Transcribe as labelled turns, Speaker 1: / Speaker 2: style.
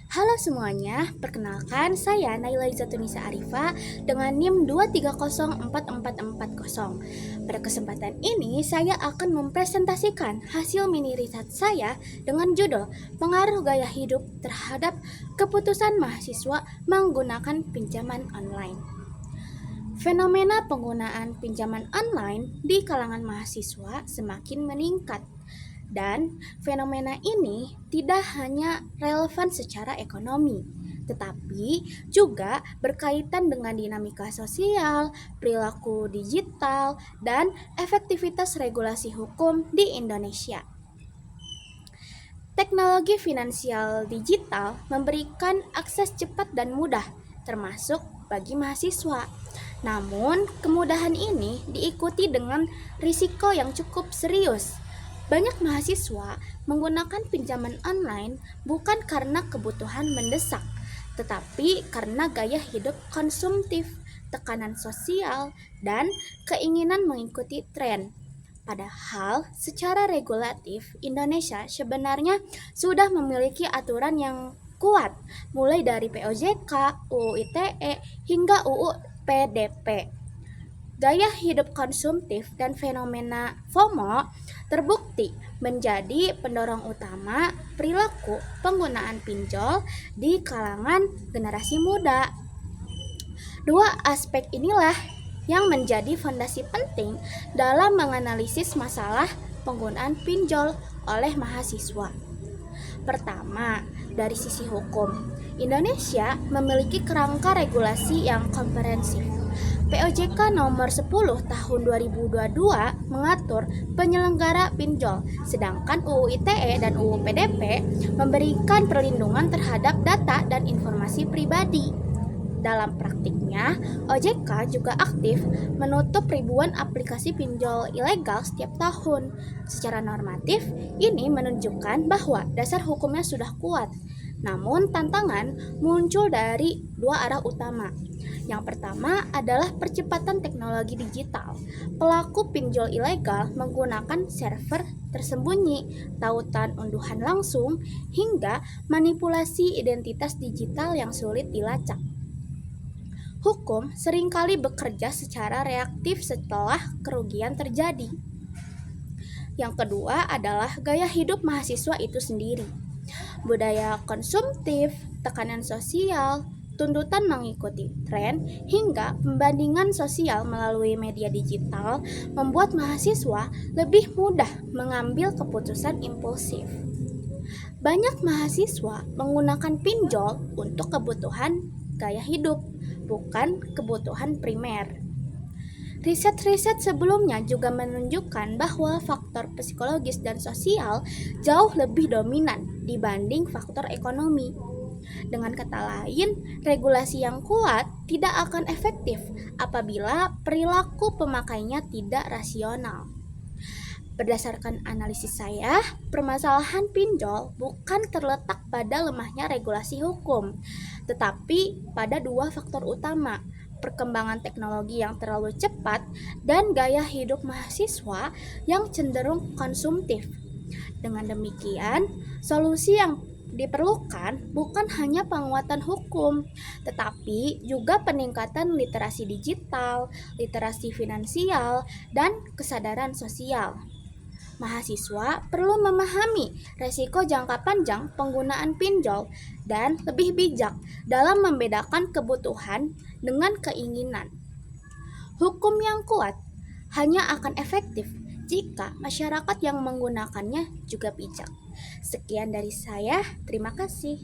Speaker 1: Halo semuanya, perkenalkan saya Naila Izatunisa Arifa dengan NIM 2304440. Pada kesempatan ini saya akan mempresentasikan hasil mini riset saya dengan judul Pengaruh Gaya Hidup Terhadap Keputusan Mahasiswa Menggunakan Pinjaman Online. Fenomena penggunaan pinjaman online di kalangan mahasiswa semakin meningkat. Dan fenomena ini tidak hanya relevan secara ekonomi, tetapi juga berkaitan dengan dinamika sosial, perilaku digital, dan efektivitas regulasi hukum di Indonesia. Teknologi finansial digital memberikan akses cepat dan mudah, termasuk bagi mahasiswa. Namun, kemudahan ini diikuti dengan risiko yang cukup serius. Banyak mahasiswa menggunakan pinjaman online bukan karena kebutuhan mendesak, tetapi karena gaya hidup konsumtif, tekanan sosial, dan keinginan mengikuti tren. Padahal, secara regulatif, Indonesia sebenarnya sudah memiliki aturan yang kuat, mulai dari POJK, UU ITE, hingga UU PDP. Gaya hidup konsumtif dan fenomena FOMO terbukti menjadi pendorong utama perilaku penggunaan pinjol di kalangan generasi muda. Dua aspek inilah yang menjadi fondasi penting dalam menganalisis masalah penggunaan pinjol oleh mahasiswa. Pertama, dari sisi hukum, Indonesia memiliki kerangka regulasi yang komprehensif. POJK nomor 10 tahun 2022 mengatur penyelenggara pinjol, sedangkan UU ITE dan UU PDP memberikan perlindungan terhadap data dan informasi pribadi. Dalam praktiknya, OJK juga aktif menutup ribuan aplikasi pinjol ilegal setiap tahun. Secara normatif, ini menunjukkan bahwa dasar hukumnya sudah kuat. Namun, tantangan muncul dari dua arah utama. Yang pertama adalah percepatan teknologi digital. Pelaku pinjol ilegal menggunakan server tersembunyi, tautan unduhan langsung, hingga manipulasi identitas digital yang sulit dilacak. Hukum seringkali bekerja secara reaktif setelah kerugian terjadi. Yang kedua adalah gaya hidup mahasiswa itu sendiri. Budaya konsumtif, tekanan sosial, tuntutan mengikuti tren, hingga pembandingan sosial melalui media digital membuat mahasiswa lebih mudah mengambil keputusan impulsif. Banyak mahasiswa menggunakan pinjol untuk kebutuhan gaya hidup, bukan kebutuhan primer. Riset-riset sebelumnya juga menunjukkan bahwa faktor psikologis dan sosial jauh lebih dominan dibanding faktor ekonomi. Dengan kata lain, regulasi yang kuat tidak akan efektif apabila perilaku pemakainya tidak rasional. Berdasarkan analisis saya, permasalahan pinjol bukan terletak pada lemahnya regulasi hukum, tetapi pada dua faktor utama, perkembangan teknologi yang terlalu cepat dan gaya hidup mahasiswa yang cenderung konsumtif. Dengan demikian, solusi yang diperlukan bukan hanya penguatan hukum, tetapi juga peningkatan literasi digital, literasi finansial, dan kesadaran sosial. Mahasiswa perlu memahami resiko jangka panjang penggunaan pinjol dan lebih bijak dalam membedakan kebutuhan dengan keinginan. Hukum yang kuat hanya akan efektif jika masyarakat yang menggunakannya juga bijak. Sekian dari saya, terima kasih.